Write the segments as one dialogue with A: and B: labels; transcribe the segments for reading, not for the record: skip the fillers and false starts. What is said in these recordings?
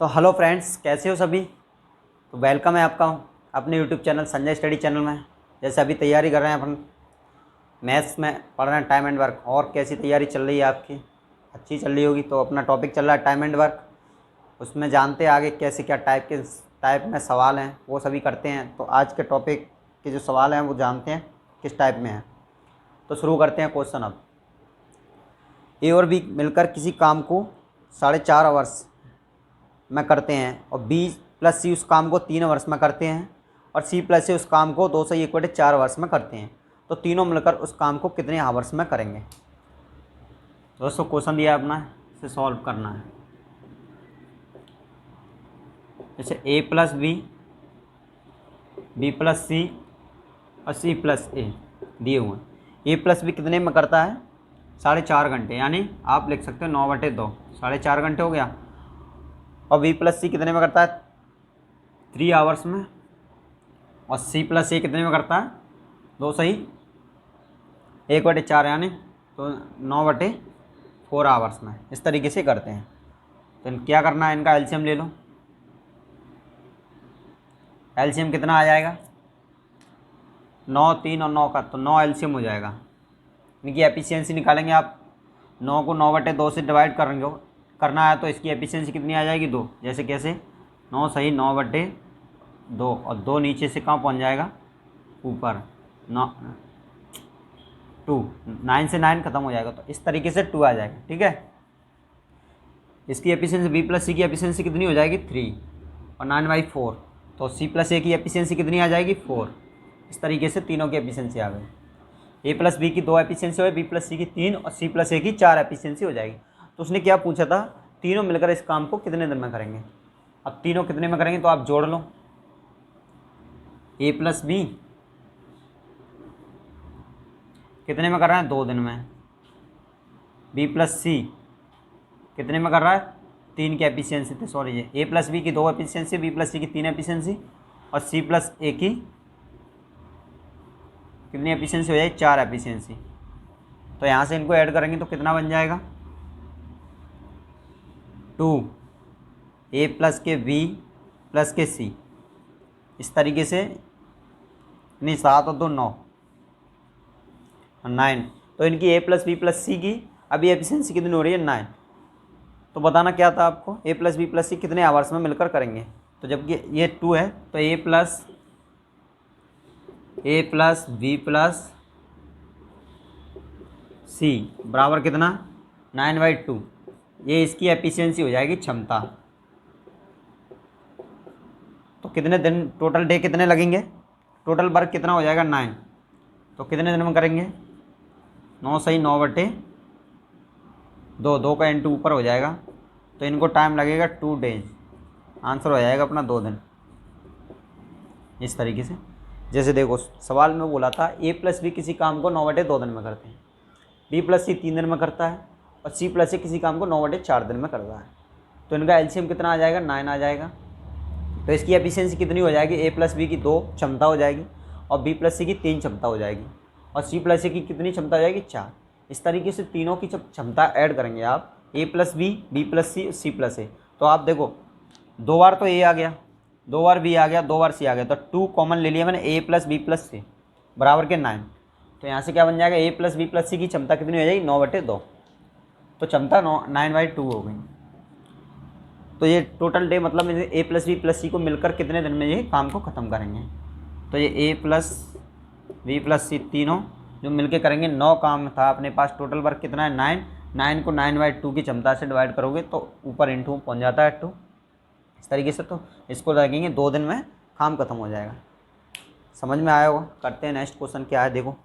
A: तो hello friends, कैसे हो सभी। तो वेलकम है आपका अपने YouTube channel Sanjay study channel में। जैसे अभी तैयारी कर रहे हैं अपन मैथ्स में पढ़ रहे हैं टाइम एंड वर्क। और कैसी तैयारी चल रही है आपकी? अच्छी चल रही होगी। तो अपना टॉपिक चल रहा है टाइम एंड वर्क। उसमें जानते हैं आगे कैसे क्या टाइप में सवाल हैं, वो सभी करते हैं। तो आज के टॉपिक के जो सवाल हैं वो जानते हैं किस टाइप में हैं। तो शुरू करते हैं क्वेश्चन। अब ए और बी मिलकर किसी काम को 4.5 आवर्स में करते हैं और बी प्लस सी उस काम को 3 आवर्स में करते हैं और सी प्लस सी उस काम को 2 = 4 आवर्स में करते हैं। तो तीनों मिलकर उस काम को कितने आवर्स में करेंगे? दोस्तों क्वेश्चन दिया है अपना, इसे सॉल्व करना है। जैसे ए प्लस बी प्लस सी और सी प्लस ए दिए हुए हैं। ए प्लस बी कितने में करता है? 4.5 घंटे, यानी आप लिख सकते हो 9/2, 4.5 घंटे हो गया। और बी प्लस सी कितने में करता है? 3 आवर्स में। और सी प्लस ए कितने में करता है? 2 = 1/4, यानी तो 9/4 आवर्स में। इस तरीके से करते हैं। तो क्या करना है, इनका एलसीएम ले लो। एलसीएम कितना आ जाएगा? 9, 3 और 9 का, तो 9 एलसीएम हो जाएगा। इनकी एफिशिएंसी निकालेंगे आप। 9 को 9/2 से डिवाइड करेंगे करना है, तो इसकी एफिशिएंसी कितनी आ जाएगी? 2। जैसे कैसे? 9 सही 9/2 और 2 नीचे से कहाँ पहुँच जाएगा? ऊपर। 2 9 से 9 खत्म हो जाएगा, तो इस तरीके से 2 आ जाएगा। ठीक है। इसकी एफिशिएंसी बी प्लस सी की एफिशिएंसी कितनी हो जाएगी? 3 और 9/4। तो सी प्लस ए की एफिशिएंसी कितनी आ जाएगी? 4। इस तरीके से तीनों की एफिशिएंसी आ गई। ए प्लस बी की 2 एफिशिएंसी हो, बी प्लस सी की 3 और सी प्लस ए की 4 एफिशिएंसी हो जाएगी। तो उसने क्या पूछा था? तीनों मिलकर इस काम को कितने दिन में करेंगे। अब तीनों कितने में करेंगे तो आप जोड़ लो। ए प्लस बी कितने में कर रहा है? 2 दिन में। बी प्लस सी कितने में कर रहा है? 3 की एफिशिएंसी थी, सॉरी, ये ए प्लस बी की 2 एफिशिएंसी, बी प्लस सी की 3 एफिशिएंसी और सी प्लस ए की कितनी एफिशिएंसी हो जाएगी? 4 एफिशिएंसी। तो यहाँ से इनको ऐड करेंगे तो कितना बन जाएगा? 2 ए प्लस के बी प्लस के सी। इस तरीके से, नहीं 7 और 2 9 और 9। तो इनकी ए प्लस बी प्लस सी की अभी एफिशिएंसी कितनी हो रही है? 9। तो बताना क्या था आपको? ए प्लस बी प्लस सी कितने आवर्स में मिलकर करेंगे। तो जबकि ये 2 है तो ए प्लस बी प्लस सी बराबर कितना? 9/2। ये इसकी एफिशिएंसी हो जाएगी, क्षमता। तो कितने दिन, टोटल डे कितने लगेंगे? टोटल वर्क कितना हो जाएगा? 9। तो कितने दिन में करेंगे? 9 सही 9/2, 2 का इंटू ऊपर हो जाएगा। तो इनको टाइम लगेगा 2 डेज। आंसर हो जाएगा अपना 2 दिन। इस तरीके से, जैसे देखो सवाल में बोला था ए प्लस बी किसी काम को 9/2 दिन में करते हैं, बी प्लस सी 3 दिन में करता है और सी प्लस सी किसी काम को 9/4 दिन में करता है। तो इनका एलसीएम कितना आ जाएगा? 9 आ जाएगा। तो इसकी एफिशिएंसी कितनी हो जाएगी? ए प्लस बी की 2 क्षमता हो जाएगी और बी प्लस सी की 3 क्षमता हो जाएगी और सी प्लस सी की कितनी क्षमता हो जाएगी? 4। इस तरीके से तीनों की जब क्षमता ऐड करेंगे आप, A plus B plus C plus A, तो आप देखो 2 बार तो ए आ गया, 2 बार बी आ गया, 2 बार सी आ गया, तो 2 कॉमन ले लिया मैंने, ए प्लस बी प्लस सी बराबर के 9। तो यहाँ से क्या बन जाएगा? ए प्लस बी प्लस सी की क्षमता कितनी हो जाएगी? 9/2। तो क्षमता 9/2 हो गई। तो ये टोटल डे मतलब ए प्लस बी प्लस सी को मिलकर कितने दिन में ये काम को ख़त्म करेंगे। तो ये ए प्लस बी प्लस सी तीनों जो मिलके करेंगे, 9 काम था अपने पास। टोटल वर्क कितना है? 9 को 9/2 की क्षमता से डिवाइड करोगे तो ऊपर इंटू पहुँच जाता है 2। इस तरीके से तो इसको लगेंगे 2 दिन में काम खत्म हो जाएगा। समझ में आया होगा। करते हैं नेक्स्ट क्वेश्चन क्या है। देखो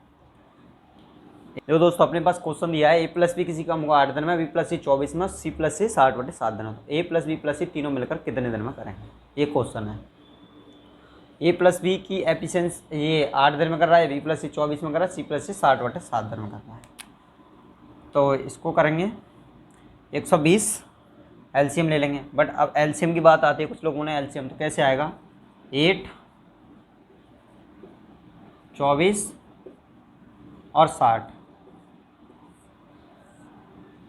A: दोस्तों अपने पास क्वेश्चन दिया है ए प्लस बी किसी काम को 8 दिन में, बी प्लस सी 24 में, सी प्लस सी 60/7 दिन में। तो ए प्लस बी प्लस सी तीनों मिलकर कितने दिन में करेंगे, ये क्वेश्चन है। ए प्लस बी की एफिशिएंसी ये 8 दिन में कर रहा है, बी प्लस सी 24 में कर रहा है, सी प्लस सी 60/7 दिन में कर रहा है। तो इसको करेंगे 120 एलसीएम ले लेंगे। बट अब एलसीएम की बात आती है, कुछ लोगों ने एलसीएम तो कैसे आएगा? 8, 24 और 60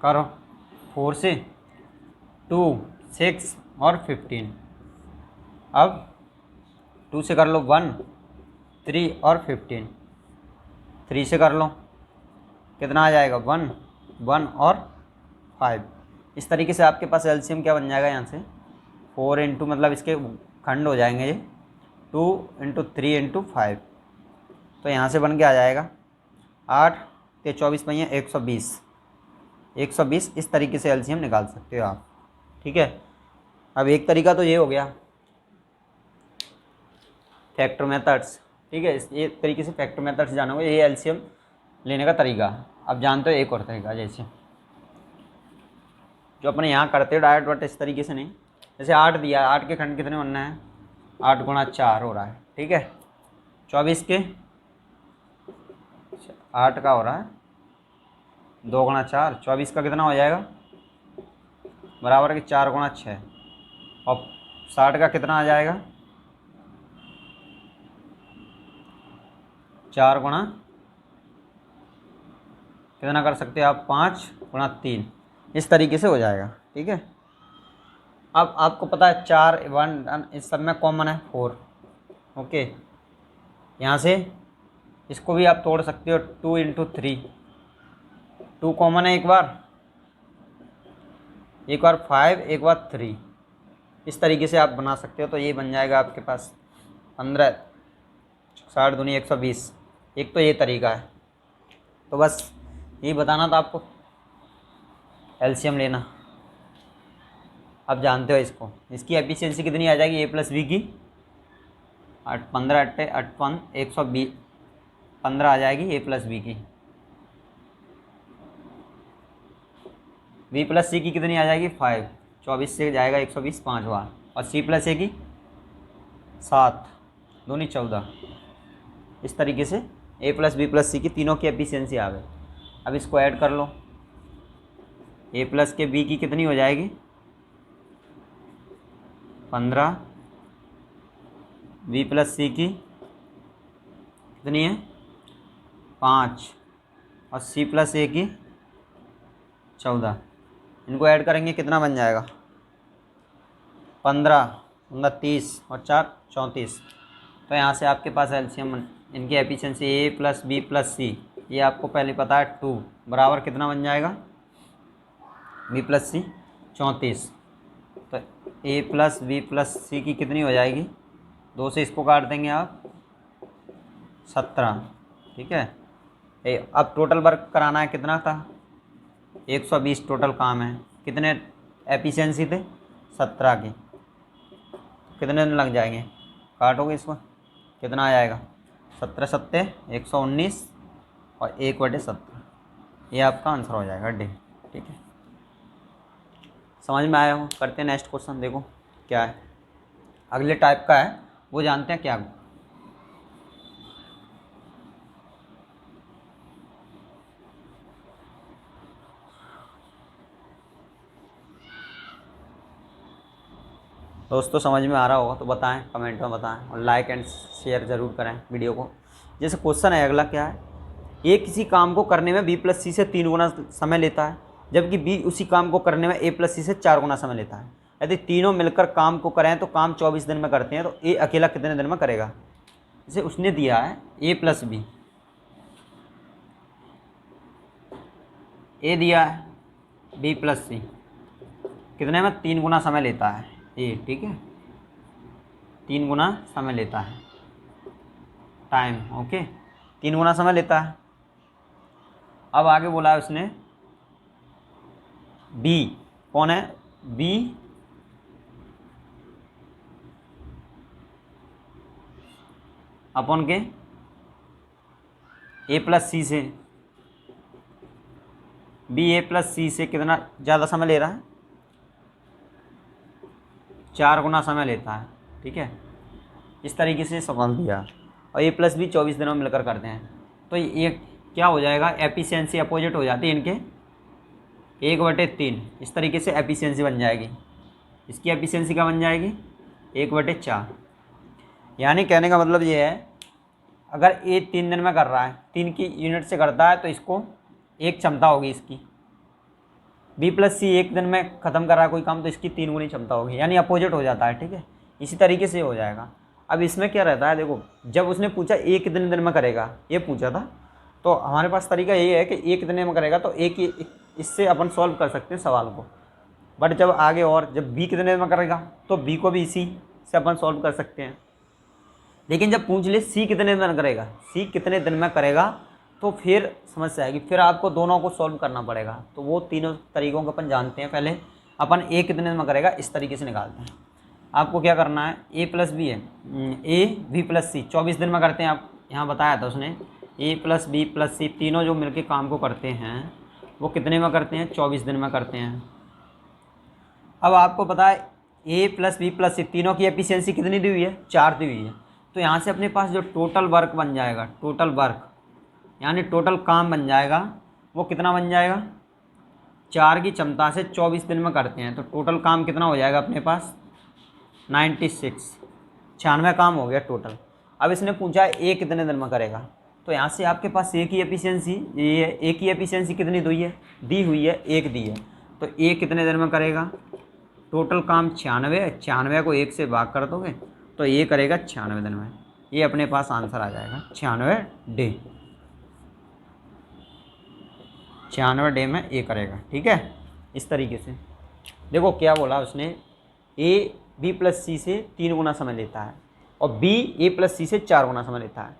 A: करो, 4 से 2, 6 और 15। अब 2 से कर लो 1, 3 और 15। 3 से कर लो कितना आ जाएगा 1, 1 और 5। इस तरीके से आपके पास एलसीएम क्या बन जाएगा यहाँ से 4 इंटू मतलब इसके खंड हो जाएंगे ये 2 इंटू 3 इंटू 5। तो यहाँ से बन के आ जाएगा 8 के 24 पहिए 120। 120 इस तरीके से एलसीएम निकाल सकते हो आप। ठीक है, अब एक तरीका तो ये हो गया फैक्टर मेथड्स। ठीक है, ये तरीके से फैक्टर मेथड्स जानोगे, ये एलसीएम लेने का तरीका। अब जानते हो एक और तरीका, जैसे जो अपने यहाँ करते हैं डायरेक्ट बट इस तरीके से नहीं। जैसे 8 दिया, 8 के खंड कितने बनना है 8 गुणा 4 हो रहा है। ठीक है, 24 के 8 का हो रहा है 2 गुणा 4, 24 का कितना हो जाएगा बराबर के 4 गुणा 6। और 60 का कितना आ जाएगा 4 गुणा कितना कर सकते हैं आप 5 गुणा 3। इस तरीके से हो जाएगा। ठीक है, अब आपको पता है 4 1 इस सब में कॉमन है 4। ओके, यहाँ से इसको भी आप तोड़ सकते हो 2 इंटू 3। 2 कॉमन है एक बार 5, एक बार 3। इस तरीके से आप बना सकते हो। तो ये बन जाएगा आपके पास 15, 60 दूनी 120। एक तो ये तरीका है। तो बस यही बताना था आपको, एलसीएम लेना। अब जानते हो इसको, इसकी एफिशिएंसी कितनी आ जाएगी a प्लस बी की 15 अट्टे 58 120 15 आ जाएगी a प्लस बी की। b प्लस सी की कितनी आ जाएगी 5, 24 से जाएगा 120 5 बार। और c प्लस ए की 7 दूनी 14। इस तरीके से a प्लस बी प्लस सी की तीनों की एफिशिएंसी आ गई। अब इसको ऐड कर लो, a प्लस के b की कितनी हो जाएगी 15, बी प्लस सी की कितनी है 5 और सी प्लस ए की 14। इनको ऐड करेंगे कितना बन जाएगा 15 15 30 और 4 34। तो यहाँ से आपके पास एलसीएम इनकी एफिशिएंसी ए प्लस बी प्लस सी, ये आपको पहले पता है 2 बराबर कितना बन जाएगा बी प्लस सी 34। तो ए प्लस बी प्लस सी की कितनी हो जाएगी 2 से इसको काट देंगे आप 17। ठीक है, अब टोटल वर्क कराना है कितना था 120 टोटल काम है। कितने एफिशिएंसी थे 17 की। कितने दिन लग जाएंगे काटोगे इसको कितना आ जाएगा 17 सत्ते 119 और 1/17। ये आपका आंसर हो जाएगा डी। ठीक है, समझ में आया हो। करते हैं नेक्स्ट क्वेश्चन, देखो क्या है अगले टाइप का है वो जानते हैं क्या। दोस्तों समझ में आ रहा होगा तो बताएं, कमेंट में बताएं और लाइक एंड शेयर ज़रूर करें वीडियो को। जैसे क्वेश्चन है अगला क्या है, ए किसी काम को करने में बी प्लस सी से 3 गुना समय लेता है, जबकि बी उसी काम को करने में ए प्लस सी से 4 गुना समय लेता है। यदि तीनों मिलकर काम को करें तो काम 24 दिन में करते हैं, तो ए अकेला कितने दिन में करेगा। जैसे उसने दिया है ए प्लस बी, ए दिया है बी प्लस सी कितने में 3 गुना समय लेता है ए। ठीक है, 3 गुना समय लेता है टाइम। ओके, 3 गुना समय लेता है। अब आगे बोला है उसने बी कौन है बी अपॉन के ए प्लस सी से, बी ए प्लस सी से कितना ज़्यादा समय ले रहा है 4 गुना समय लेता है। ठीक है, इस तरीके से सवाल दिया और ए प्लस बी 24 दिनों में मिलकर करते हैं। तो ये क्या हो जाएगा एफिशिएंसी अपोजिट हो जाती है इनके 1/3। इस तरीके से एफिशिएंसी बन जाएगी। इसकी एफिशिएंसी क्या बन जाएगी 1/4। यानी कहने का मतलब ये है अगर ए 3 दिन में कर रहा है 3 की यूनिट से करता है तो इसको 1 क्षमता होगी इसकी। बी प्लस सी एक दिन में ख़त्म कर रहा है कोई काम, तो इसकी 3 गुनी क्षमता होगी, यानी अपोजिट हो जाता है। ठीक है, इसी तरीके से हो जाएगा। अब इसमें क्या रहता है, देखो जब उसने पूछा ए कितने दिन में करेगा, ये पूछा था, तो हमारे पास तरीका ये है कि ए कितने में करेगा, तो एक ही इससे अपन सॉल्व कर सकते हैं सवाल को। बट जब आगे और जब बी कितने दिन में करेगा, तो बी को भी इसी से अपन सॉल्व कर सकते हैं। लेकिन जब पूछ ले सी कितने दिन करेगा, सी कितने दिन में करेगा, तो फिर समस्या आएगी, फिर आपको दोनों को सॉल्व करना पड़ेगा। तो वो तीनों तरीकों को अपन जानते हैं। पहले अपन ए कितने दिन में करेगा इस तरीके से निकालते हैं। आपको क्या करना है, ए प्लस बी है, ए बी प्लस सी 24 दिन में करते हैं। आप यहाँ बताया था उसने, ए प्लस बी प्लस सी तीनों जो मिलके काम को करते हैं वो कितने में करते हैं, 24 दिन में करते हैं। अब आपको पता है ए प्लस बी प्लस सी तीनों की एफिशिएंसी कितनी दी हुई है, 4 दी हुई है। तो यहाँ से अपने पास जो टोटल वर्क बन जाएगा, टोटल वर्क यानी टोटल काम बन जाएगा, वो कितना बन जाएगा, 4 की क्षमता से 24 दिन में करते हैं, तो टोटल काम कितना हो जाएगा अपने पास 96, 96 काम हो गया टोटल। अब इसने पूछा ए कितने दिन में करेगा, तो यहाँ से आपके पास ए की एफिशिएंसी ये है, ए की एफिशिएंसी कितनी दी हुई है 1 दी है, तो ए कितने दिन में करेगा, टोटल काम 96, 96 को 1 से भाग कर दोगे तो ये करेगा 96 दिन में। ये अपने पास आंसर आ जाएगा 96 डे, 96 डे में ए करेगा। ठीक है, इस तरीके से देखो क्या बोला उसने, ए बी प्लस सी से 3 गुना समय लेता है और बी ए प्लस सी से 4 गुना समय लेता है।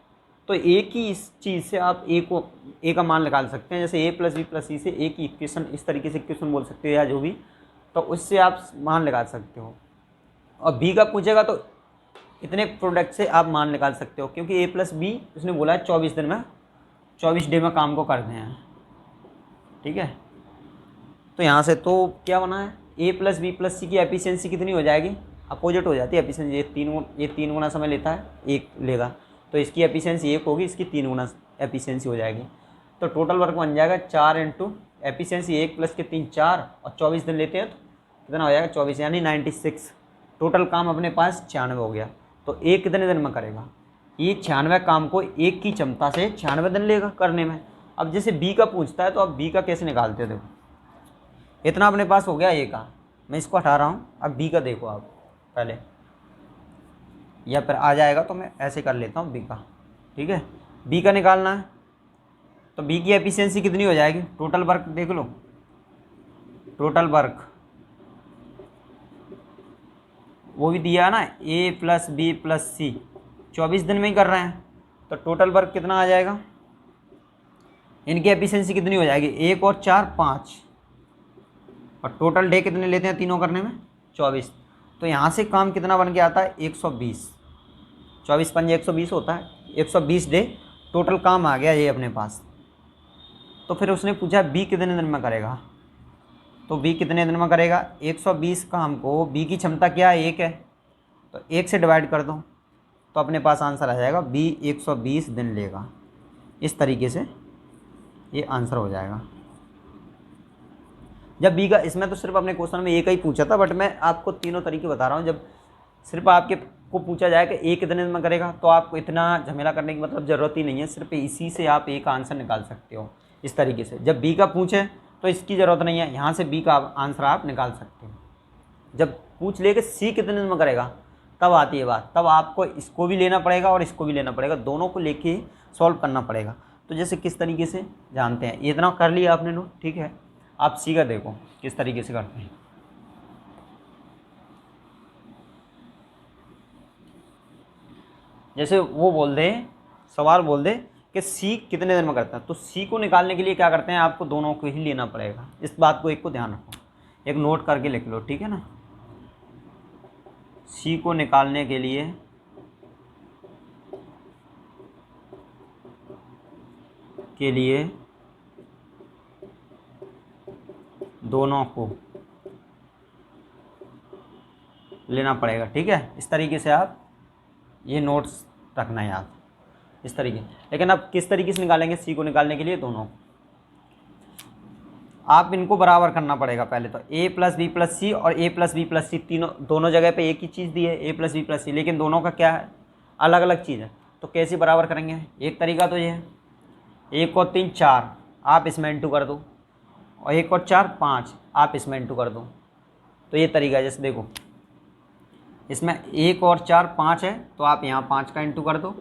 A: तो ए की इस चीज़ से आप ए का मान निकाल सकते हैं। जैसे ए प्लस बी प्लस सी से ए की इक्वेशन, इस तरीके से इक्वेशन बोल सकते हो या जो भी, तो उससे आप मान निकाल सकते हो। और बी का पूछेगा तो इतने प्रोडक्ट से आप मान निकाल सकते हो, क्योंकि ए प्लस बी उसने बोला है 24 दिन में, 24 डे में काम को करते हैं। ठीक है, तो यहाँ से तो क्या बना है, ए प्लस बी प्लस सी की एफिशिएंसी कितनी हो जाएगी, अपोजिट हो जाती है एफिशिएंसी। ये तीन गुना समय लेता है, 1 लेगा, तो इसकी एफिशिएंसी 1 होगी, इसकी 3 गुना एफिशिएंसी हो जाएगी। तो टोटल वर्क बन जाएगा 4 इंटू एफिशिएंसी 1 प्लस के 3 4 और 24 दिन लेते हैं तो कितना हो जाएगा 24 यानी 96। टोटल काम अपने पास 96 हो गया। तो एक कितने दिन में करेगा, ये 96 काम को 1 की क्षमता से 96 दिन लेगा करने में। अब जैसे बी का पूछता है तो अब बी का कैसे निकालते हो, देखो इतना अपने पास हो गया ए का, मैं इसको हटा रहा हूँ। अब बी का देखो आप पहले, या फिर आ जाएगा तो मैं ऐसे कर लेता हूँ बी का। ठीक है, बी का निकालना है तो बी की एफिशिएंसी कितनी हो जाएगी, टोटल वर्क देख लो, टोटल वर्क वो भी दिया है ना, ए प्लस बी प्लस सी 24 दिन में ही कर रहे हैं, तो टोटल वर्क कितना आ जाएगा, इनकी एफिशिएंसी कितनी हो जाएगी 1 और 4 5, और टोटल डे कितने लेते हैं तीनों करने में 24। तो यहाँ से काम कितना बन के आता है 120, 24 पंजे 120 होता है, 120 डे टोटल काम आ गया ये अपने पास। तो फिर उसने पूछा बी कितने दिन में करेगा, तो बी कितने दिन में करेगा, 120 काम को बी की क्षमता क्या है 1 है, तो 1 से डिवाइड कर दो तो अपने पास आंसर आ जाएगा बी 120 दिन लेगा। इस तरीके से ये आंसर हो जाएगा। जब बी का, इसमें तो सिर्फ अपने क्वेश्चन में एक ही पूछा था, बट मैं आपको तीनों तरीके बता रहा हूँ। जब सिर्फ आपके को पूछा जाए कि ए कितने दिन में करेगा, तो आपको इतना झमेला करने की मतलब ज़रूरत ही नहीं है, सिर्फ इसी से आप ए का आंसर निकाल सकते हो इस तरीके से। जब बी का पूछे तो इसकी ज़रूरत नहीं है, यहाँ से बी का आंसर आप निकाल सकते हो। जब पूछ ले कि सी कितने दिन में करेगा, तब आती है बात, तब आपको इसको भी लेना पड़ेगा और इसको भी लेना पड़ेगा, दोनों को लेके सॉल्व करना पड़ेगा। तो जैसे किस तरीके से जानते हैं, इतना कर लिया आपने नोट। ठीक है, आप सी का देखो किस तरीके से करते हैं। जैसे वो बोल दे, सवाल बोल दे कि सी कितने दिन में करता है, तो सी को निकालने के लिए क्या करते हैं, आपको दोनों को ही लेना पड़ेगा। इस बात को एक को ध्यान रखो, एक नोट करके लिख लो, ठीक है ना। सी को निकालने के लिए दोनों को लेना पड़ेगा। ठीक है, इस तरीके से आप ये नोट्स रखना याद, इस तरीके। लेकिन अब किस तरीके से निकालेंगे, सी को निकालने के लिए दोनों आप इनको बराबर करना पड़ेगा। पहले तो ए प्लस बी प्लस सी और ए प्लस बी प्लस सी दोनों जगह पे एक ही चीज़ दी है, ए प्लस बी प्लस सी, लेकिन दोनों का क्या है, अलग अलग चीज़ है। तो कैसे बराबर करेंगे, एक तरीका तो ये है, 1 और 3 4 आप इसमें इंटू कर दो, और 1 और 4 5, आप इसमें इंटू कर दो। तो ये तरीका है, जैसे देखो इसमें 1 और 4 5 है, तो आप यहाँ 5 का इंटू कर दो,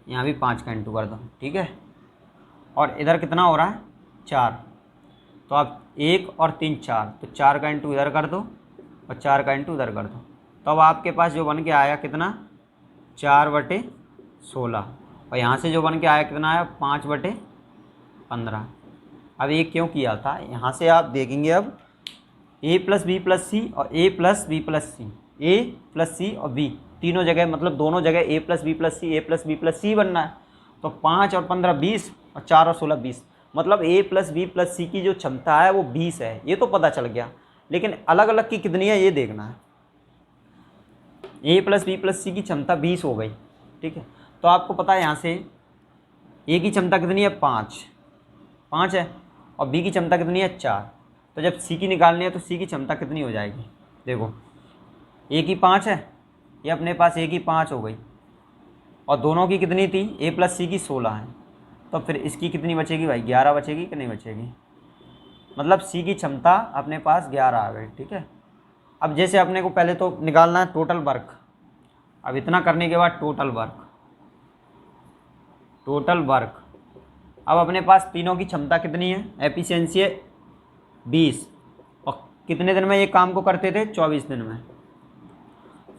A: यहाँ भी 5 का इंटू कर दो, ठीक है। और इधर कितना हो रहा है 4, तो आप 1 और 3 4, तो 4 का इंटू इधर कर दो और 4 का इंटू इधर कर दो। तो अब आपके पास जो बन के आया कितना 4/16, और यहाँ से जो बन के आया कितना आया 5/15। अब ये क्यों किया था, यहाँ से आप देखेंगे अब a + b + c और a + b + c, a + c और b तीनों जगह, मतलब दोनों जगह a + b + c, a + b + c बनना है। तो 5 और 15 20 और 4 और 16 20, मतलब a + b + c की जो क्षमता है वो 20 है, ये तो पता चल गया। लेकिन अलग अलग की कितनी है ये देखना है। a + b + c की क्षमता 20 हो गई, ठीक है। तो आपको पता है यहाँ से a की क्षमता कितनी है 5 है, और b की क्षमता कितनी है 4। तो जब c की निकालनी है तो c की क्षमता कितनी हो जाएगी, देखो a की 5 है, ये अपने पास a की 5 हो गई, और दोनों की कितनी थी a + c की 16 है, तो फिर इसकी कितनी बचेगी भाई 11 बचेगी कि नहीं बचेगी, मतलब c की क्षमता अपने पास 11 आ गई, ठीक है। अब जैसे अपने को पहले तो निकालना है टोटल वर्क, अब इतना करने के बाद टोटल वर्क, अब अपने पास तीनों की क्षमता कितनी है, एफिशिएंसी है 20, और कितने दिन में ये काम को करते थे 24 दिन में।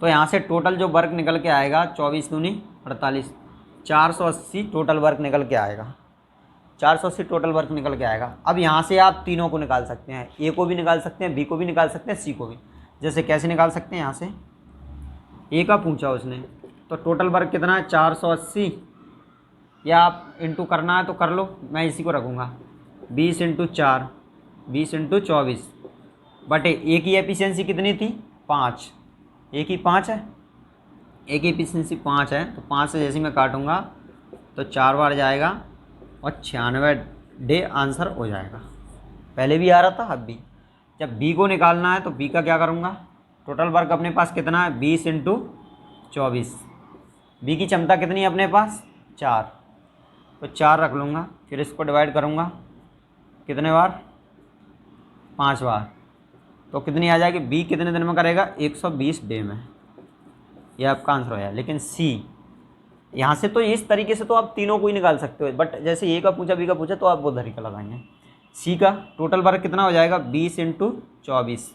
A: तो यहाँ से टोटल जो वर्क निकल के आएगा 24 दूनी 48, 480 टोटल वर्क निकल के आएगा, 480 टोटल वर्क निकल के आएगा। अब यहाँ से आप तीनों को निकाल सकते हैं, ए को भी निकाल सकते हैं, बी को भी निकाल सकते हैं, सी को भी। जैसे कैसे निकाल सकते हैं, यहाँ से ए का पूछा उसने, तो टोटल वर्क कितना है 480, या आप इंटू करना है तो कर लो, मैं इसी को रखूँगा 20 × 4 20 × 24 बटे ए की एफिशिएंसी कितनी थी 5, ए की 5 है, ए की एफिशिएंसी 5 है, तो 5 से जैसे मैं काटूँगा तो 4 बार जाएगा और 96 डे आंसर हो जाएगा। पहले भी आ रहा था, अब भी। जब बी को निकालना है तो बी का क्या करूँगा, टोटल वर्क अपने पास कितना है 20 × 24, बी की क्षमता कितनी है अपने पास 4, तो 4 रख लूँगा, फिर इसको डिवाइड करूँगा कितने बार 5 बार, तो कितनी आ जाएगी, बी कितने दिन में करेगा 120 डे में, ये आपका आंसर हो जाएगा। लेकिन सी यहाँ से तो इस तरीके से तो आप तीनों को ही निकाल सकते हो, बट जैसे ए का पूछा बी का पूछा तो आप वो तरीका लगाएंगे। सी का टोटल वर्क कितना हो जाएगा 20 × 24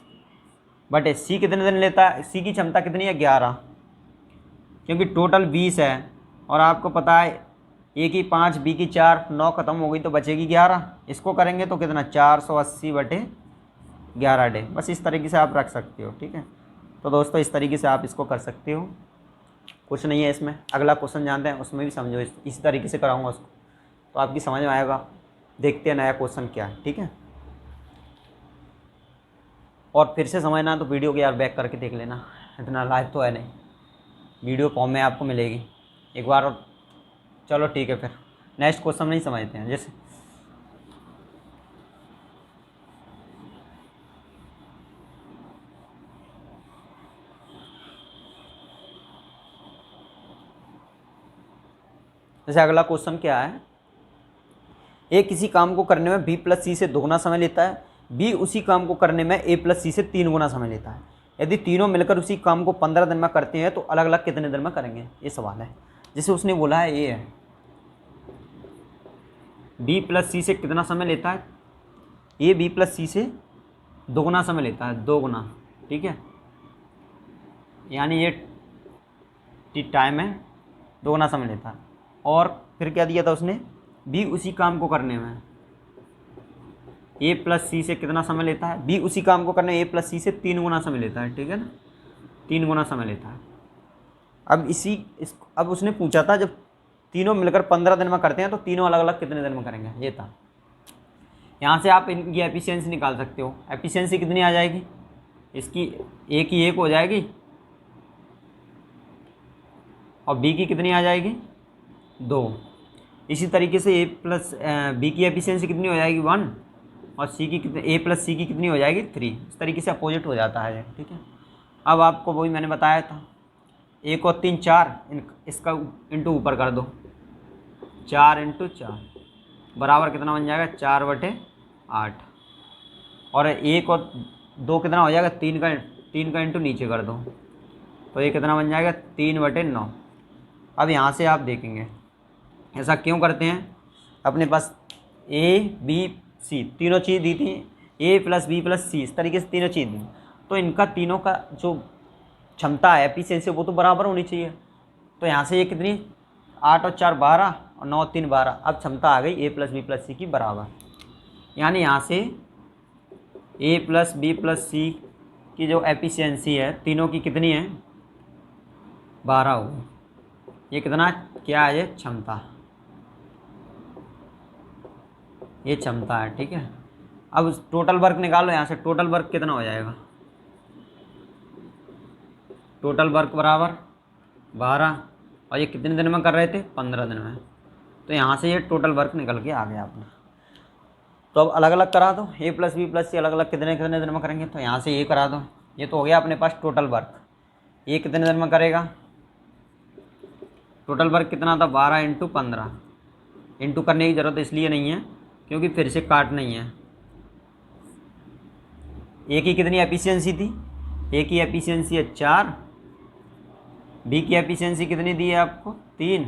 A: बटे सी कितने दिन लेता है, सी की क्षमता कितनी है 11, क्योंकि टोटल 20 है, और आपको पता है ए की 5 बी की 4, 9 खत्म हो गई तो बचेगी 11, इसको करेंगे तो कितना 480 बटे 11 डे। बस इस तरीके से आप रख सकते हो, ठीक है। तो दोस्तों इस तरीके से आप इसको कर सकते हो, कुछ नहीं है इसमें। अगला क्वेश्चन जानते हैं, उसमें भी समझो, इस तरीके से कराऊंगा उसको तो आपकी समझ में आएगा। देखते हैं नया क्वेश्चन क्या है, ठीक है। और फिर से समझना तो वीडियो को यार बैक करके देख लेना, इतना लाइव तो है नहीं, वीडियो फॉर्म में आपको मिलेगी एक बार। और चलो ठीक है, फिर नेक्स्ट क्वेश्चन नहीं समझते हैं। जैसे अगला क्वेश्चन क्या है, ए किसी काम को करने में बी + सी से 2 गुना समय लेता है, बी उसी काम को करने में ए + सी से 3 गुना समय लेता है। यदि तीनों मिलकर उसी काम को 15 दिन में करते हैं तो अलग अलग कितने दिन में करेंगे, ये सवाल है। जैसे उसने बोला है ए है, बी + सी से कितना समय लेता है, ए बी + सी से 2 गुना समय लेता है, 2 गुना, ठीक है। यानी ये टाइम है 2 गुना समय लेता है। और फिर क्या दिया था उसने, बी उसी काम को करने में ए + सी से कितना समय लेता है, बी उसी काम को करने में ए + सी से 3 गुना समय लेता है, ठीक है ना, 3 गुना समय लेता है। अब उसने पूछा था जब तीनों मिलकर 15 दिन में करते हैं तो तीनों अलग अलग कितने दिन में करेंगे, ये था। यहाँ से आप इनकी एफिशिएंसी निकाल सकते हो। एफिशिएंसी कितनी आ जाएगी, इसकी ए की 1 हो जाएगी और बी की कितनी आ जाएगी 2। इसी तरीके से ए + बी की एफिशिएंसी कितनी हो जाएगी 1, और सी की कितनी, ए + सी की कितनी हो जाएगी 3। इस तरीके से अपोजिट हो जाता है, ठीक है। अब आपको वही मैंने बताया था, 1 और 3 4, इसका इंटू ऊपर कर दो, 4 × 4 बराबर कितना बन जाएगा 4/8। और 1 और 2 कितना हो जाएगा, 3 का इंटू नीचे कर दो तो ये कितना बन जाएगा, 3/9। अब यहाँ से आप देखेंगे ऐसा क्यों करते हैं, अपने पास ए बी सी तीनों चीज़ दी थी, ए प्लस बी प्लस सी, इस तरीके से तीनों चीज़ दी, तो इनका तीनों का जो क्षमता है एफिशिएंसी वो तो बराबर होनी चाहिए। तो यहाँ से ये कितनी, 8 और 4 12 और 9 3 12, अब क्षमता आ गई ए प्लस बी प्लस सी की बराबर, यानी यहाँ से ए प्लस बी प्लस सी की जो एफिशिएंसी है तीनों की कितनी है, 12 हो गई। ये कितना क्या है, ये क्षमता, ये क्षमता है, ठीक है। अब टोटल वर्क निकालो यहाँ से, टोटल वर्क कितना हो जाएगा, टोटल वर्क बराबर 12, और ये कितने दिन में कर रहे थे, 15 दिन में, तो यहाँ से ये टोटल वर्क निकल के आ गया अपना। तो अब अलग अलग करा दो, ए प्लस बी प्लस सी अलग अलग कितने कितने दिन में करेंगे, तो यहाँ से ये करा दो, ये तो हो गया अपने पास टोटल वर्क। ये कितने दिन में करेगा, टोटल वर्क कितना था, 12 इंटू 15, इंटू करने की ज़रूरत इसलिए नहीं है क्योंकि फिर से काट नहीं है। ए की कितनी एफिशिएंसी थी, ए की एफिशिएंसी है 4, बी की एफिशिएंसी कितनी दी है आपको, 3,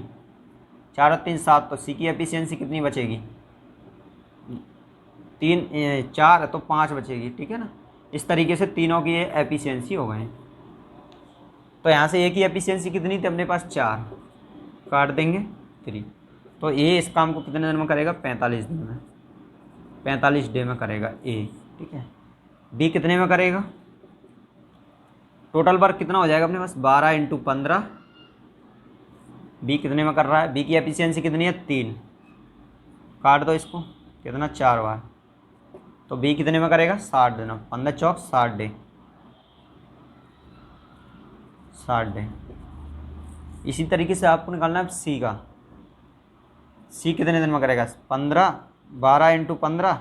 A: 4 और 3 7, तो सी की एफिशिएंसी कितनी बचेगी, 3 4 तो 5 बचेगी, ठीक है ना। इस तरीके से तीनों की ये एफिशिएंसी हो गए। तो यहाँ से ए की एफिशिएंसी कितनी थी अपने पास, 4, काट देंगे 3, तो ए इस काम को कितने दिन में करेगा, 45 दिन में, 45 डे में करेगा ए, ठीक है। बी कितने में करेगा, टोटल वर्क कितना हो जाएगा अपने पास, 12 इंटू 15, बी कितने में कर रहा है, बी की एफिशिएंसी कितनी है, 3, काट दो इसको, कितना 4 बार, तो बी कितने में करेगा, 60 दिन, 15 चौक 60 डे, 60 डे। इसी तरीके से आपको निकालना है सी का, सी कितने दिन में करेगा, 15, 12 इंटू 15,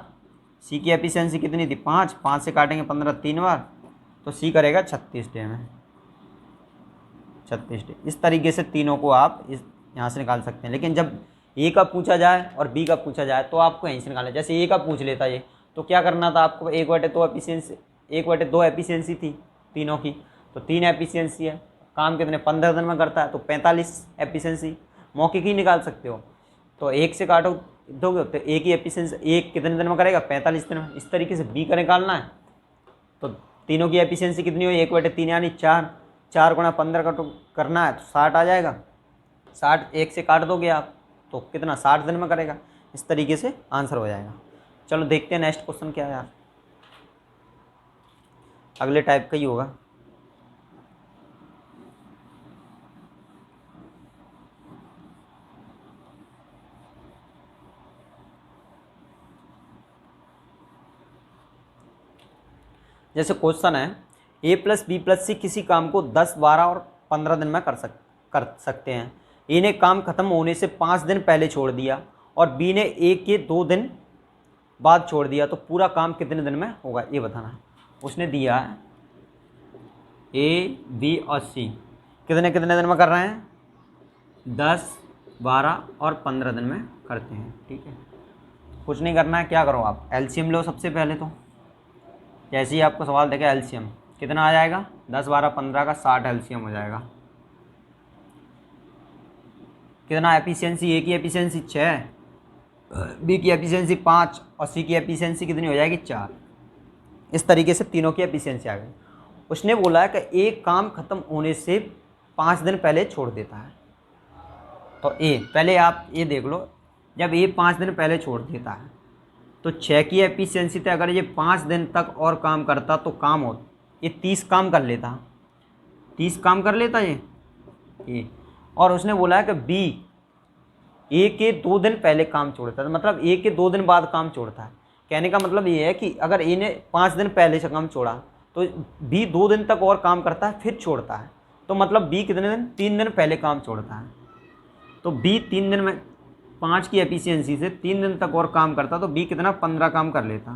A: सी की एफिशिएंसी कितनी थी, 5, 5 से काटेंगे 15 3 बार, तो सी करेगा 36 डे में, 36 डे। इस तरीके से तीनों को आप इस यहाँ से निकाल सकते हैं। लेकिन जब ए का पूछा जाए और बी का पूछा जाए तो आपको यहीं से निकालना है। जैसे ए का पूछ लेता ये, तो क्या करना था आपको, 1/2 एफिशिएंसी थी तीनों की, तो 3 एफिशिएंसी है, काम कितने 15 दिन में करता है, तो 45 एफिशिएंसी मौके की निकाल सकते हो। तो 1 से काटो दोगे तो ए की एफिशिएंसी 1 कितने दिन में करेगा, 45 दिन में। इस तरीके से बी का निकालना है, तो तीनों की एफिशिएंसी कितनी हो, 1/3 यानी 4, 4 गुणा 15 का करना है तो 60 आ जाएगा, 60 1 से काट दोगे आप तो कितना, 60 दिन में करेगा। इस तरीके से आंसर हो जाएगा। चलो देखते हैं नेक्स्ट क्वेश्चन क्या है यार, अगले टाइप का ही होगा। जैसे क्वेश्चन है, ए प्लस बी प्लस सी किसी काम को 10 12 और 15 दिन में कर सकते हैं। ए ने काम खत्म होने से 5 दिन पहले छोड़ दिया और बी ने ए के 2 दिन बाद छोड़ दिया, तो पूरा काम कितने दिन में होगा ये बताना है। उसने दिया है ए बी और सी कितने कितने दिन में कर रहे हैं, 10 12 और 15 दिन में करते हैं, ठीक है। कुछ नहीं करना है, क्या करो आप एलसीएम लो सबसे पहले। तो जैसे ही आपको सवाल देगा एलसीएम कितना आ जाएगा, 10 12 15 का 60 एलसीएम हो जाएगा। कितना एफिशिएंसी, ए की एफिशिएंसी 6, बी की एफिशिएंसी 5 और सी की एफिशिएंसी कितनी हो जाएगी, 4। इस तरीके से तीनों की एफिशिएंसी आ गई। उसने बोला है कि एक काम खत्म होने से 5 दिन पहले छोड़ देता है। तो ए पहले आप ये देख लो, जब ए 5 दिन पहले छोड़ देता है तो 6 की एफिशिएंसी थी, अगर ये 5 दिन तक और काम करता तो काम हो, ये 30 काम कर लेता, 30 काम कर लेता ये। और उसने बोला है कि बी ए के 2 दिन पहले काम छोड़ता है, मतलब ए के 2 दिन बाद काम छोड़ता है। कहने का मतलब ये है कि अगर ए ने 5 दिन पहले से काम छोड़ा तो बी 2 दिन तक और काम करता है फिर छोड़ता है, तो मतलब बी कितने दिन, 3 दिन पहले काम छोड़ता है। तो बी 3 दिन में 5 की एफिशिएंसी से 3 दिन तक और काम करता, तो बी कितना 15 काम कर लेता,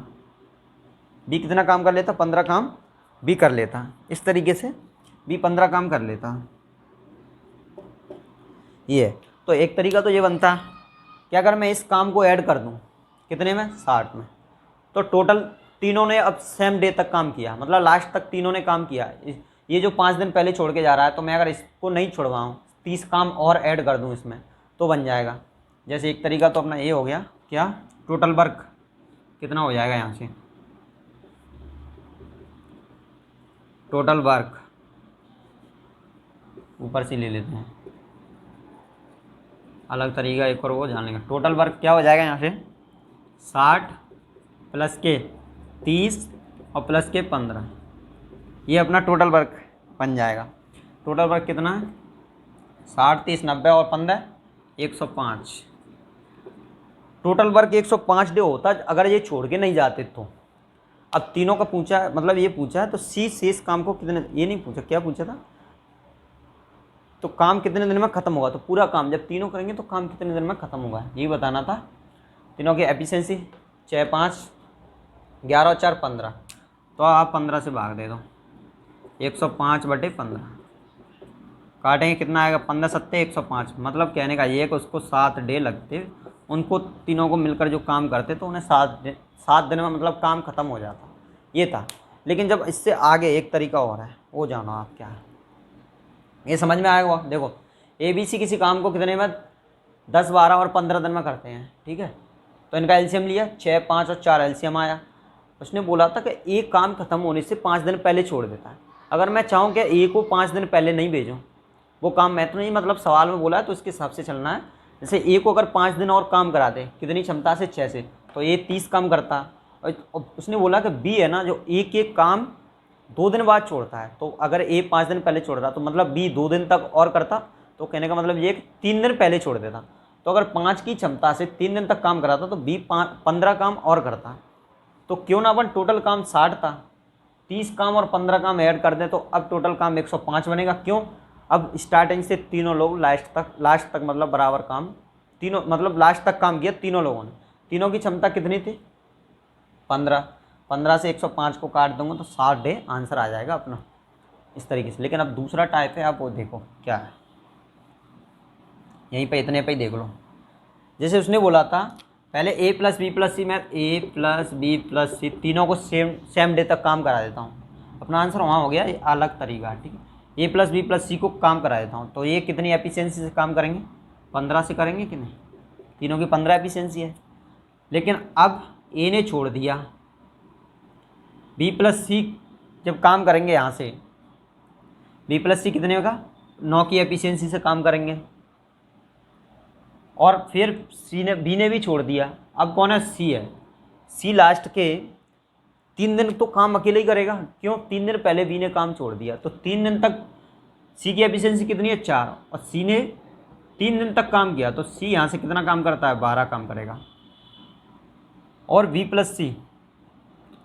A: बी कितना काम कर लेता, 15 काम बी कर लेता। इस तरीके से बी 15 काम कर लेता। ये तो एक तरीका तो ये बनता है कि अगर मैं इस काम को ऐड कर दूं कितने में, 60 में, तो टोटल तीनों ने अब सेम डे तक काम किया, मतलब लास्ट तक तीनों ने काम किया। ये जो 5 दिन पहले छोड़ के जा रहा है, तो मैं अगर इसको नहीं छोड़वाऊँ, 30 काम और ऐड कर दूँ इसमें, तो बन जाएगा। जैसे एक तरीका तो अपना ये हो गया, क्या टोटल वर्क कितना हो जाएगा, यहाँ से टोटल वर्क ऊपर से ले लेते हैं, अलग तरीका एक और वो जान लेंगे। टोटल वर्क क्या हो जाएगा यहाँ से, 60 प्लस के 30 और प्लस के 15, ये अपना टोटल वर्क बन जाएगा। टोटल वर्क कितना है, 60 30 90 और 15 105। टोटल वर्क 105 डे होता अगर ये छोड़ के नहीं जाते तो। अब तीनों का पूछा है, मतलब ये पूछा है, तो सी शेष काम को कितने, ये नहीं पूछा, क्या पूछा था, तो काम कितने दिन में ख़त्म होगा, तो पूरा काम जब तीनों करेंगे तो काम कितने दिन में ख़त्म होगा, यही बताना था। तीनों की एफिशिएंसी 6 5 11 और 4 15, तो आप 15 से भाग दे दो, 105/15 काटेंगे कितना आएगा, 15 7 105। मतलब कहने का ये है कि उसको 7 डे लगते, उनको तीनों को मिलकर जो काम करते तो उन्हें 7 दिन में मतलब काम ख़त्म हो जाता, ये था। लेकिन जब इससे आगे एक तरीका और है, वो जानो आप क्या है, ये समझ में आएगा। देखो ABC किसी काम को कितने में 10 12 और 15 दिन में करते हैं, ठीक है, तो इनका एलसीएम लिया, 6 5 और 4 एलसीएम आया। उसने बोला था कि एक काम खत्म होने से 5 दिन पहले छोड़ देता है। अगर मैं चाहूँ कि ए को 5 दिन पहले नहीं भेजूँ, वो काम मैं तो नहीं, मतलब सवाल में बोला है तो उसके हिसाब से चलना है। जैसे ए को अगर 5 दिन और काम करा दे, कितनी क्षमता से, 6 से, तो ये 30 काम करता। और उसने बोला कि बी है ना, जो एक एक काम 2 दिन बाद छोड़ता है, तो अगर ए 5 दिन पहले छोड़ रहा तो मतलब बी 2 दिन तक और करता, तो कहने का मतलब ये 3 दिन पहले छोड़ देता। तो अगर 5 की क्षमता से 3 दिन तक काम कराता तो बी 15 काम और करता। तो क्यों ना अपन टोटल काम 60 था, 30 काम और 15 काम ऐड कर दें, तो अब टोटल काम 105 बनेगा। क्यों, अब स्टार्टिंग से तीनों लोग लास्ट तक मतलब बराबर काम, तीनों मतलब लास्ट तक काम किया तीनों लोगों ने। तीनों की क्षमता कितनी थी, 15 से 105 को काट दूंगा तो 60 डे आंसर आ जाएगा अपना, इस तरीके से। लेकिन अब दूसरा टाइप है, आप वो देखो क्या है, यहीं पे इतने पे ही देख लो। जैसे उसने बोला था पहले A + B + C, मैं A + B + C तीनों को सेम डे तक काम करा देता हूँ, अपना आंसर वहाँ हो गया। ये अलग तरीका है, ठीक है। A + B + C को काम करा देता हूँ, तो ये कितनी एफिशिएंसी से काम करेंगे, 15 से करेंगे कि नहीं, तीनों की 15 एफिशिएंसी है। लेकिन अब A ने छोड़ दिया, B + C जब काम करेंगे यहाँ से, B + C कितने होगा, 9 की एफिशिएंसी से काम करेंगे। और फिर B ने भी छोड़ दिया, अब कौन है, C है। C लास्ट के 3 दिन तो काम अकेले ही करेगा, क्यों, 3 दिन पहले B ने काम छोड़ दिया, तो 3 दिन तक C की एफिशिएंसी कितनी है, 4, और C ने 3 दिन तक काम किया, तो C यहाँ से कितना काम करता है, 12 काम करेगा। और B + C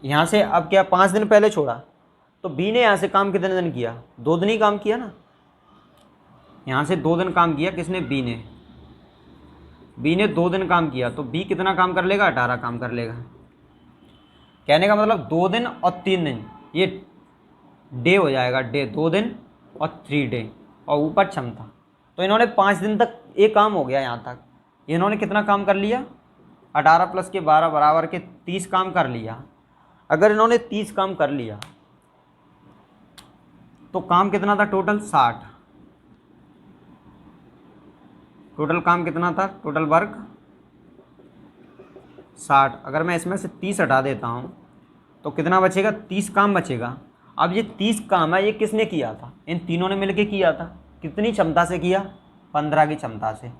A: यहाँ से अब क्या, 5 दिन पहले छोड़ा, तो B ने यहाँ से काम कितने दिन किया, 2 दिन ही काम किया ना, यहाँ से 2 दिन काम किया, किसने, B ने 2 दिन काम किया, तो B कितना काम कर लेगा, 18 काम कर लेगा। कहने का मतलब 2 दिन और 3 दिन ये डे हो जाएगा, डे 2 दिन और 3 डे, और ऊपर क्षमता। तो इन्होंने 5 दिन तक ये काम हो गया, यहाँ तक इन्होंने कितना काम कर लिया, 18 + के 12 बराबर के 30 काम कर लिया। अगर इन्होंने 30 काम कर लिया तो काम कितना था टोटल, 60। टोटल काम कितना था, टोटल वर्क 60। अगर मैं इसमें से 30 हटा देता हूँ तो कितना बचेगा, 30 काम बचेगा। अब ये 30 काम है, ये किसने किया था, इन तीनों ने मिलके किया था। कितनी क्षमता से किया, 15 की क्षमता से।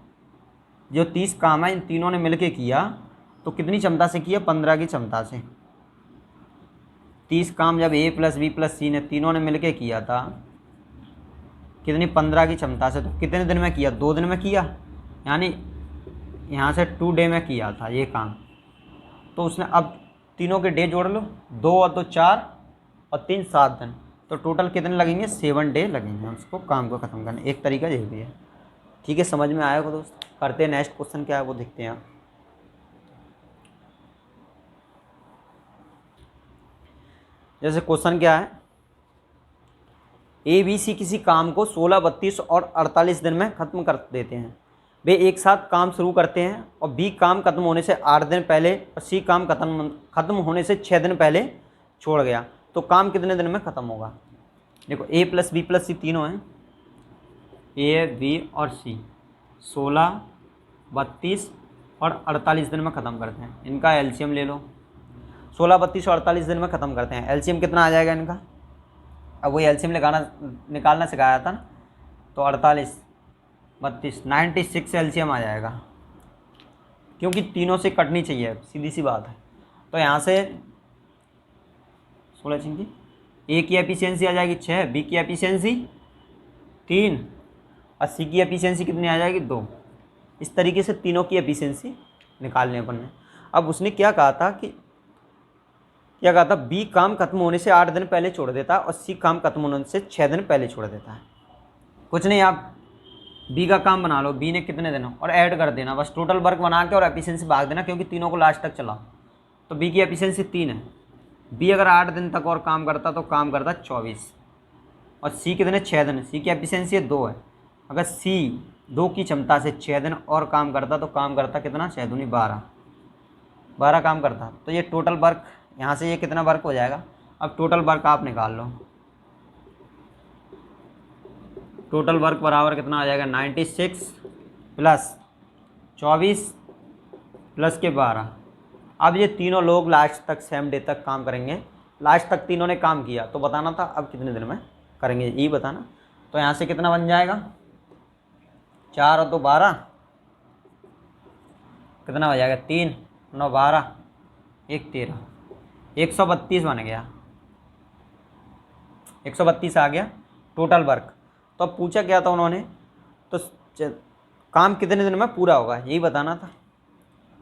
A: जो 30 काम है इन तीनों ने मिलके किया, तो कितनी क्षमता से किया, 15 की क्षमता से। 30 काम जब A + B + C ने तीनों ने मिलके किया था, कितनी, 15 की क्षमता से। तो कितने दिन में किया, 2 दिन में किया, यानी यहाँ से 2 डे में किया था ये काम। तो उसने अब तीनों के डे जोड़ लो, 2 और 2 4 और 3 7 दिन, तो टोटल कितने लगेंगे, 7 डे लगेंगे उसको काम को ख़त्म करने। एक तरीका ये भी है, ठीक है, समझ में आएगा दोस्त। करते हैं नेक्स्ट क्वेश्चन, क्या है वो देखते हैं। जैसे क्वेश्चन क्या है, ABC किसी काम को 16 32 और 48 दिन में ख़त्म कर देते हैं। वे एक साथ काम शुरू करते हैं और बी काम खत्म होने से 8 दिन पहले और सी काम खत्म होने से 6 दिन पहले छोड़ गया, तो काम कितने दिन में ख़त्म होगा। देखो ए प्लस बी प्लस सी तीनों हैं, ए बी और सी 16, 32 और 48 दिन में ख़त्म करते हैं। इनका एलसीएम ले लो, 16, 32 और 48 दिन में ख़त्म करते हैं। एलसीएम कितना आ जाएगा इनका, अब वही एलसीएम निकालना सिखाया था ना, तो 48, 32, 96 एलसीएम आ जाएगा, क्योंकि तीनों से कटनी चाहिए, सीधी सी बात है। तो यहाँ से 16 चिंकी, ए की एफिशिएंसी आ जाएगी 6, बी की एफिशिएंसी 3 और सी की एफिशिएंसी कितनी आ जाएगी 2। इस तरीके से तीनों की एफिशिएंसी निकालने अपन ने। अब उसने क्या कहा था, बी काम खत्म होने से 8 दिन पहले छोड़ देता है और सी काम खत्म होने से 6 दिन पहले छोड़ देता है। कुछ नहीं, आप बी का काम बना लो, बी ने कितने दिन और ऐड कर देना, बस टोटल वर्क बना के और एफिशिएंसी भाग देना, क्योंकि तीनों को लास्ट तक चलाओ। तो बी की एफिशिएंसी 3 है, बी अगर 8 दिन तक और काम करता तो काम करता 24, और सी कितने 6 दिन, सी की एफिशिएंसी 2 है। अगर सी 2 की क्षमता से 6 दिन और काम करता तो काम करता कितना, 6 दूनी 12 काम करता। तो ये टोटल वर्क यहाँ से ये कितना वर्क हो जाएगा। अब टोटल वर्क आप निकाल लो, टोटल वर्क बराबर कितना आ जाएगा, 96 प्लस 24 प्लस के 12। अब ये तीनों लोग लास्ट तक सेम डे तक काम करेंगे, लास्ट तक तीनों ने काम किया, तो बताना था अब कितने दिन में करेंगे, ये बताना। तो यहाँ से कितना बन जाएगा, 4 और 2 12, कितना हो जाएगा 3, 9 12, 1 13, 132 बन गया, 132 आ गया टोटल वर्क। तो अब पूछा क्या था उन्होंने, तो काम कितने दिन में पूरा होगा यही बताना था।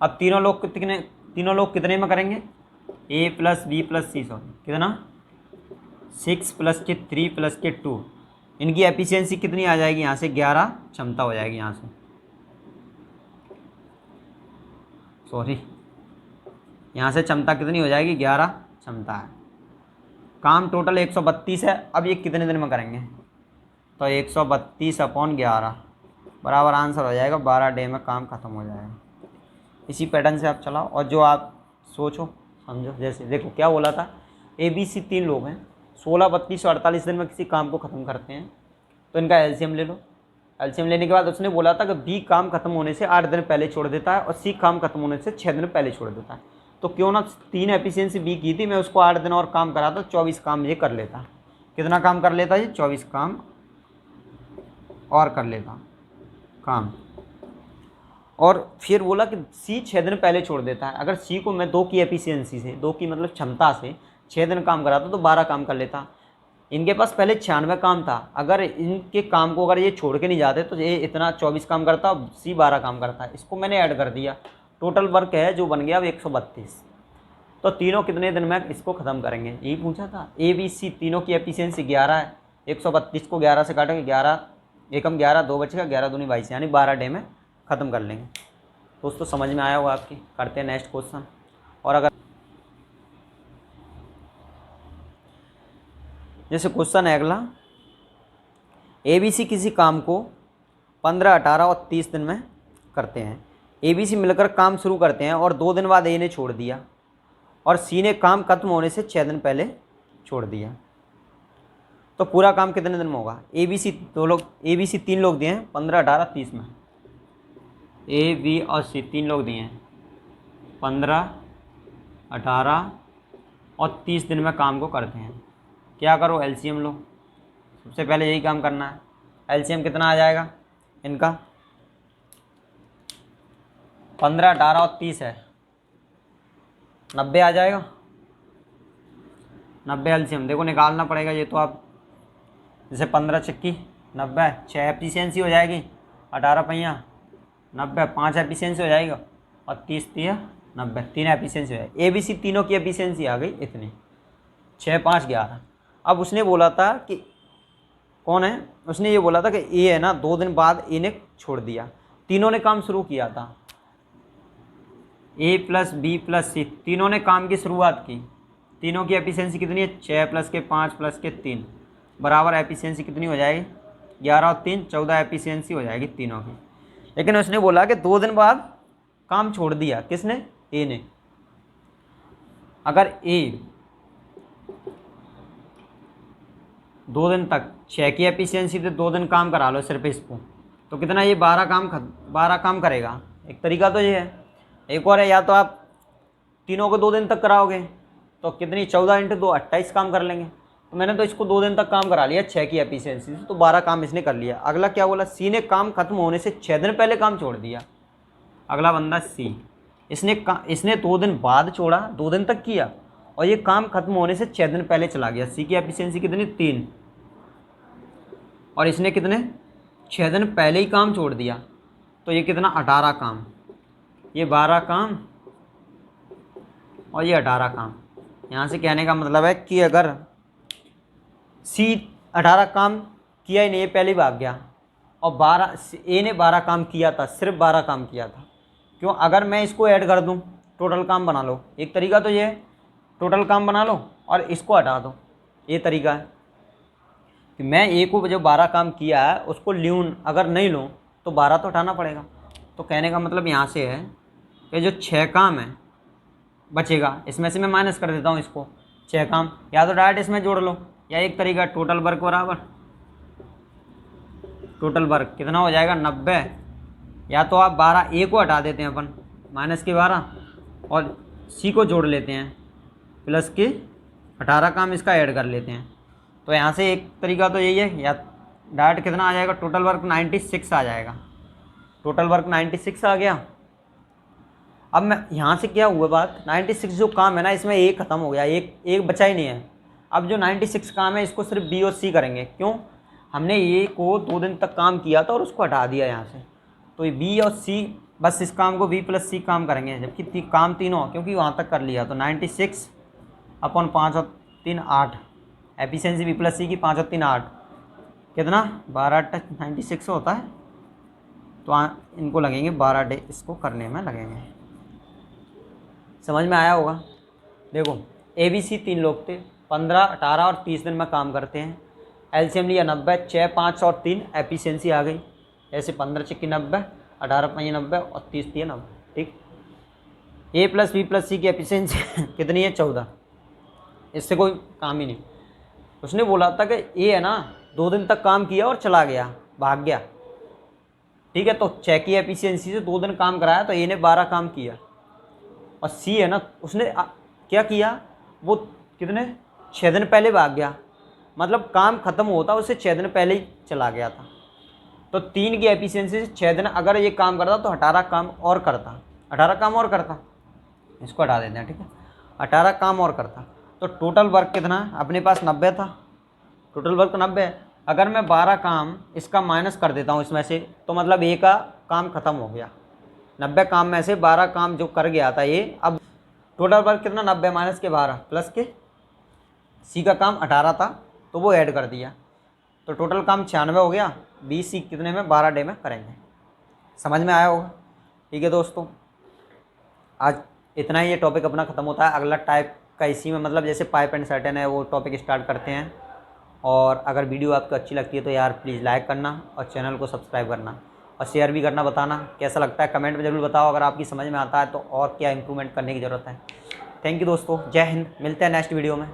A: अब तीनों लोग कितने में करेंगे, ए प्लस बी प्लस सी, कितना 6 प्लस के 3 प्लस के 2, इनकी एफिशिएंसी कितनी आ जाएगी, यहाँ से 11 क्षमता हो जाएगी, यहाँ से यहाँ से क्षमता कितनी हो जाएगी, 11 क्षमता है। काम टोटल 132 है। अब ये कितने दिन में करेंगे, तो 132/11 बराबर आंसर हो जाएगा 12 डे में काम खत्म हो जाएगा। इसी पैटर्न से आप चलाओ और जो आप सोचो समझो। जैसे देखो क्या बोला था, ए बी सी 3 लोग हैं, 16, 32 और 48 दिन में किसी काम को ख़त्म करते हैं, तो इनका एलसीएम ले लो। एलसीएम लेने के बाद उसने बोला था कि बी काम खत्म होने से 8 दिन पहले छोड़ देता है और सी काम खत्म होने से 6 दिन पहले छोड़ देता है। तो क्यों ना 3 एफिशिएंसी बी की थी, मैं उसको 8 दिन और काम कराता, 24 काम ये कर लेता। कितना काम कर लेता ये, 24 काम और कर लेता काम। और फिर बोला कि सी 6 दिन पहले छोड़ देता है। अगर सी को मैं 2 की एफिशिएंसी से, 2 की मतलब क्षमता से 6 दिन काम कराता तो 12 काम कर लेता। इनके पास पहले 96 काम था, अगर इनके काम को अगर ये छोड़ के नहीं जाते तो ये इतना 24 काम करता, सी 12 काम करता है। इसको मैंने ऐड कर दिया, टोटल वर्क है जो बन गया अब 132। तो तीनों कितने दिन में इसको ख़त्म करेंगे यही पूछा था। ए बी सी तीनों की एफिशिएंसी 11 है, 132 को 11 से काटेंगे, 11 एकम 11, 2 बचेगा, 11 दूनी 22, यानी 12 डे में ख़त्म कर लेंगे। दोस्तों समझ में आया होगा आपकी। करते हैं नेक्स्ट क्वेश्चन। और अगर जैसे क्वेश्चन है अगला, ए बी सी किसी काम को 15, 18 और 30 दिन में करते हैं। ए बी सी मिलकर काम शुरू करते हैं और 2 दिन बाद ए ने छोड़ दिया और सी ने काम खत्म होने से 6 दिन पहले छोड़ दिया, तो पूरा काम कितने दिन में होगा। ए बी सी 3 लोग दिए हैं 15, 18, 30 में। ए बी और सी 3 लोग दिए हैं 15, 18 और 30 दिन में काम को करते हैं। क्या करो, एलसीएम लो। सबसे पहले यही काम करना है। एलसीएम कितना आ जाएगा इनका, 15, 18 और 30 है, 90 आ जाएगा। 90 एलसीएम देखो निकालना पड़ेगा ये तो। आप जैसे 15 चक्की 90, 6 एफिशिएंसी हो जाएगी, 18 पहिया 90, 5 एफिशिएंसी हो जाएगा और 30 तिया 90, 3 एफिशिएंसी हो जाएगी। ए बी सी तीनों की एफिशिएंसी आ गई इतनी, 6, 5, 11। अब उसने बोला था कि कौन है, उसने ये बोला था कि ए है ना, 2 दिन बाद ए ने छोड़ दिया। तीनों ने काम शुरू किया था, ए प्लस बी प्लस सी तीनों ने काम की शुरुआत की। तीनों की एफिशिएंसी कितनी है, 6 प्लस के 5 प्लस के 3 बराबर एफिशिएंसी कितनी हो जाएगी, 11 और 3 14 एफिशिएंसी हो जाएगी तीनों की। लेकिन उसने बोला कि 2 दिन बाद काम छोड़ दिया। किसने? ए ने। अगर ए 2 दिन तक 6 की एफिशिएंसी से 2 दिन काम करा लो सिर्फ इसको, तो कितना ये 12 काम करेगा। एक तरीका तो ये है। एक और है, या तो आप तीनों को 2 दिन तक कराओगे तो कितनी 14 × 2 28 काम कर लेंगे। तो मैंने तो इसको 2 दिन तक काम करा लिया 6 की एफिशिएंसी से, तो 12 काम इसने कर लिया। अगला क्या बोला? सी ने काम खत्म होने से 6 दिन पहले काम छोड़ दिया। अगला बंदा सी, इसने 2 दिन बाद छोड़ा, 2 दिन तक किया और ये काम खत्म होने से 6 दिन पहले चला गया। सी की एफिशिएंसी कितनी? 3। और इसने कितने 6 दिन पहले ही काम छोड़ दिया, तो ये कितना 18 काम। ये 12 काम और ये 18 काम। यहाँ से कहने का मतलब है कि अगर सी 18 काम किया ही नहीं, ये पहले भाग गया, और ए ने 12 काम किया था, सिर्फ 12 काम किया था। क्यों? अगर मैं इसको ऐड कर दूं, टोटल काम बना लो। एक तरीका तो ये है, टोटल काम बना लो और इसको हटा दो। ये तरीका है कि मैं ए को जो 12 काम किया है उसको ल्यून अगर नहीं लूँ तो 12 तो हटाना पड़ेगा। तो कहने का मतलब यहाँ से है कि जो 6 काम है बचेगा, इसमें से मैं माइनस कर देता हूँ इसको। 6 काम या तो डायरेक्ट इसमें जोड़ लो, या एक तरीका टोटल वर्क बराबर टोटल वर्क कितना हो जाएगा 90। या तो आप 12 ए को हटा देते हैं अपन, माइनस के 12, और सी को जोड़ लेते हैं प्लस के 18 काम इसका ऐड कर लेते हैं। तो यहाँ से एक तरीका तो यही है, या डायरेक्ट कितना आ जाएगा टोटल वर्क 96 आ जाएगा। टोटल वर्क 96 आ गया। अब मैं यहाँ से क्या हुआ बात, 96 जो काम है ना इसमें एक ख़त्म हो गया, एक बचा ही नहीं है। अब जो 96 काम है इसको सिर्फ बी और सी करेंगे। क्यों? हमने ए को 2 दिन तक काम किया था और उसको हटा दिया यहाँ से, तो ये बी और सी बस इस काम को बी प्लस सी काम करेंगे, जबकि काम तीनों क्योंकि वहाँ तक कर लिया। तो 96 अपन 5 और 3 8, एफिशिएंसी बी प्लस सी की 5 और 3 8, कितना 12 × 96 होता है। तो इनको लगेंगे 12 डे इसको करने में लगेंगे। समझ में आया होगा। देखो ए बी सी 3 लोग थे, 15 18 और 30 दिन में काम करते हैं। एलसीएम लिया 90, 6 5 और 3 एफिशिएंसी आ गई। ऐसे 15 × 90, 18 × 5 90 और 30 × 3 90। ठीक। ए प्लस बी प्लस सी की एफिशिएंसी कितनी है 14। इससे कोई काम ही नहीं। उसने बोला था कि ए है ना 2 दिन तक काम किया और चला गया, भाग गया। ठीक है, तो 6 की एफिशिएंसी से 2 दिन काम कराया तो ए ने 12 काम किया। और सी है ना उसने क्या किया, वो कितने 6 दिन पहले भाग गया, मतलब काम ख़त्म होता उससे 6 दिन पहले ही चला गया था। तो 3 की एफिशिएंसी से 6 दिन अगर ये काम करता तो 18 काम और करता, 18 काम और करता। इसको हटा देते हैं। ठीक है, 18 काम और करता। तो टोटल वर्क कितना अपने पास 90 था, टोटल वर्क 90 है। अगर मैं 12 काम इसका माइनस कर देता हूँ इसमें से, तो मतलब ए का काम ख़त्म हो गया। 90 काम में से 12 काम जो कर गया था ये, अब टोटल वर्क कितना 90 माइनस के 12 प्लस के सी का काम 18 था तो वो ऐड कर दिया, तो टोटल काम 96 हो गया। बी सी कितने में 12 डे में करेंगे। समझ में आया होगा। ठीक है दोस्तों, आज इतना ही, ये टॉपिक अपना ख़त्म होता है। अगला टाइप का इसी में मतलब जैसे पाइप एंड सर्टेन है वो टॉपिक स्टार्ट करते हैं। और अगर वीडियो आपको अच्छी लगती है तो यार प्लीज़ लाइक करना और चैनल को सब्सक्राइब करना और शेयर भी करना। बताना कैसा लगता है, कमेंट में ज़रूर बताओ। अगर आपकी समझ में आता है तो और क्या इंप्रूवमेंट करने की ज़रूरत है। थैंक यू दोस्तों, जय हिंद। मिलते हैं नेक्स्ट वीडियो में।